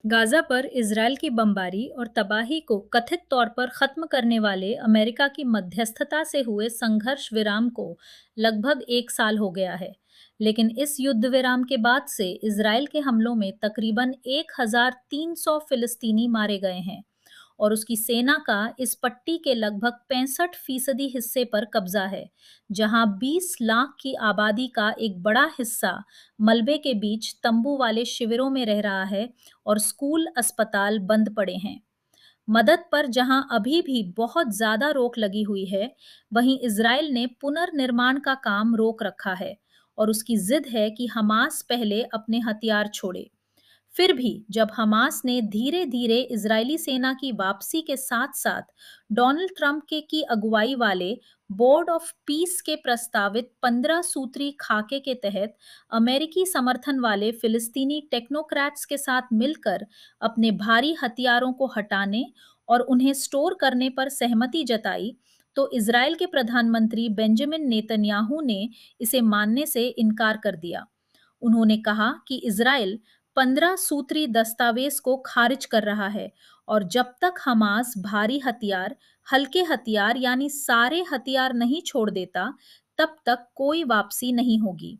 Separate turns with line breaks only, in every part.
Gaza पर Israel की बमबारी और तबाही को कथित तौर पर खत्म करने वाले अमेरिका की मध्यस्थता से हुए संघर्ष विराम को लगभग 1 साल हो गया है। लेकिन इस युद्ध विराम के बाद से इजरायल के हमलों में तकरीबन 1300 फिलिस्तीनी मारे गए हैं और उसकी सेना का इस पट्टी के लगभग 65% हिस्से पर कब्जा है, जहां 20 लाख की आबादी का एक बड़ा हिस्सा मलबे के बीच तंबू वाले शिविरों में रह रहा है और स्कूल अस्पताल बंद पड़े हैं। मदद पर जहां अभी भी बहुत ज्यादा रोक लगी हुई है, वहीं इजरायल ने पुनर्निर्माण का काम रोक रखा है और उसकी जिद है कि हमास पहले अपने हथियार छोड़े। फिर भी जब हमास ने धीरे धीरे इजरायली सेना की वापसी के साथ साथ डोनाल्ड ट्रंप के की अगुवाई वाले बोर्ड ऑफ पीस के प्रस्तावित 15 सूत्री खाके के तहत अमेरिकी समर्थन वाले फिलिस्तीनी टेक्नोक्रेट्स के साथ मिलकर अपने भारी हथियारों को हटाने और उन्हें स्टोर करने पर सहमति जताई, तो इजरायल के प्रधानमंत्री बेंजामिन नेतन्याहू ने इसे मानने से इनकार कर दिया। उन्होंने कहा कि इजरायल 15 सूत्री दस्तावेज को खारिज कर रहा है और जब तक हमास भारी हथियार, हल्के हथियार यानी सारे हथियार नहीं छोड़ देता, तब तक कोई वापसी नहीं होगी।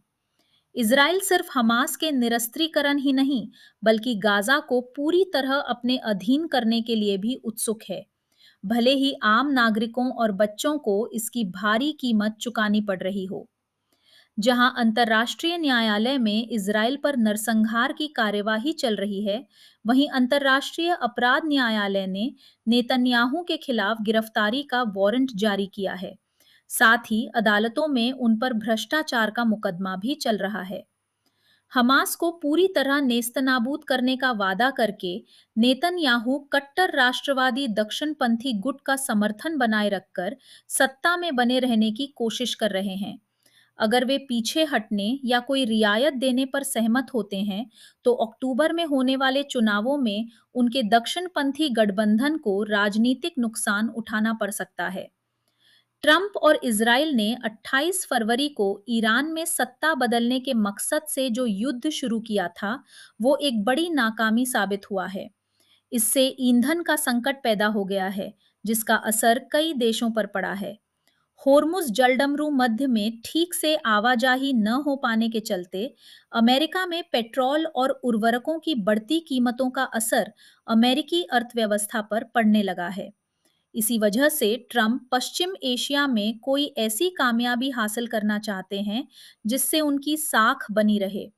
इजराइल सिर्फ हमास के निरस्त्रीकरण ही नहीं, बल्कि गाजा को पूरी तरह अपने अधीन करने के लिए भी उत्सुक है, भले ही आम नागरिकों और बच्चों को इसकी भारी कीमत चुकानी पड़ रही हो। जहां अंतर्राष्ट्रीय न्यायालय में इजराइल पर नरसंहार की कार्यवाही चल रही है, वहीं अंतर्राष्ट्रीय अपराध न्यायालय ने नेतन्याहू के खिलाफ गिरफ्तारी का वारंट जारी किया है। साथ ही अदालतों में उन पर भ्रष्टाचार का मुकदमा भी चल रहा है। हमास को पूरी तरह नेस्तनाबूद करने का वादा करके नेतन्याहू कट्टर राष्ट्रवादी दक्षिणपंथी गुट का समर्थन बनाए रखकर सत्ता में बने रहने की कोशिश कर रहे हैं। अगर वे पीछे हटने या कोई रियायत देने पर सहमत होते हैं, तो अक्टूबर में होने वाले चुनावों में उनके दक्षिणपंथी गठबंधन को राजनीतिक नुकसान उठाना पड़ सकता है। ट्रंप और इजराइल ने 28 फरवरी को ईरान में सत्ता बदलने के मकसद से जो युद्ध शुरू किया था, वो एक बड़ी नाकामी साबित हुआ है। इससे ईंधन का संकट पैदा हो गया है, जिसका असर कई देशों पर पड़ा है। होर्मुज जलडमरू मध्य में ठीक से आवाजाही न हो पाने के चलते अमेरिका में पेट्रोल और उर्वरकों की बढ़ती कीमतों का असर अमेरिकी अर्थव्यवस्था पर पड़ने लगा है। इसी वजह से ट्रंप पश्चिम एशिया में कोई ऐसी कामयाबी हासिल करना चाहते हैं जिससे उनकी साख बनी रहे।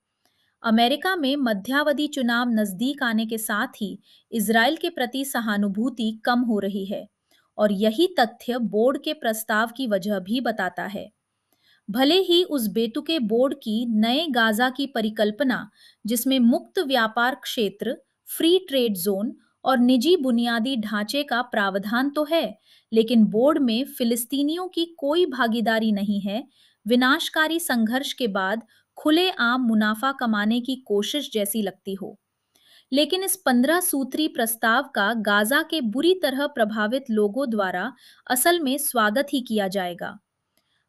अमेरिका में मध्यावधि चुनाव नजदीक आने के साथ ही इजराइल के प्रति सहानुभूति कम हो रही है और यही तथ्य बोर्ड के प्रस्ताव की वजह भी बताता है। भले ही उस बेतुके बोर्ड की नए गाजा की परिकल्पना, जिसमें मुक्त व्यापार क्षेत्र, फ्री ट्रेड जोन और निजी बुनियादी ढांचे का प्रावधान तो है, लेकिन बोर्ड में फिलिस्तीनियों की कोई भागीदारी नहीं है। विनाशकारी संघर्ष के बाद खुलेआम मुनाफा कमाने की कोशिश जैसी लगती हो। लेकिन इस 15 सूत्री प्रस्ताव का गाजा के बुरी तरह प्रभावित लोगों द्वारा असल में स्वागत ही किया जाएगा।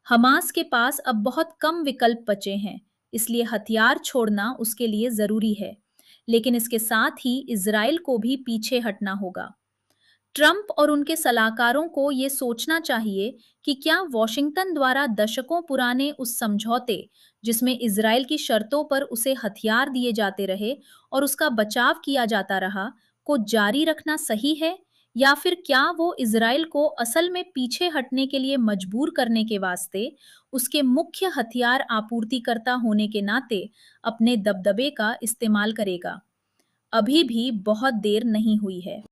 हमास के पास अब बहुत कम विकल्प बचे हैं, इसलिए हथियार छोड़ना उसके लिए जरूरी है। लेकिन इसके साथ ही इजराइल को भी पीछे हटना होगा। ट्रंप और उनके सलाहकारों को ये सोचना चाहिए कि क्या वॉशिंगटन द्वारा दशकों पुराने उस समझौते, जिसमें इजराइल की शर्तों पर उसे हथियार दिए जाते रहे और उसका बचाव किया जाता रहा, को जारी रखना सही है, या फिर क्या वो इजराइल को असल में पीछे हटने के लिए मजबूर करने के वास्ते उसके मुख्य हथियार आपूर्तिकर्ता होने के नाते अपने दबदबे का इस्तेमाल करेगा। अभी भी बहुत देर नहीं हुई है।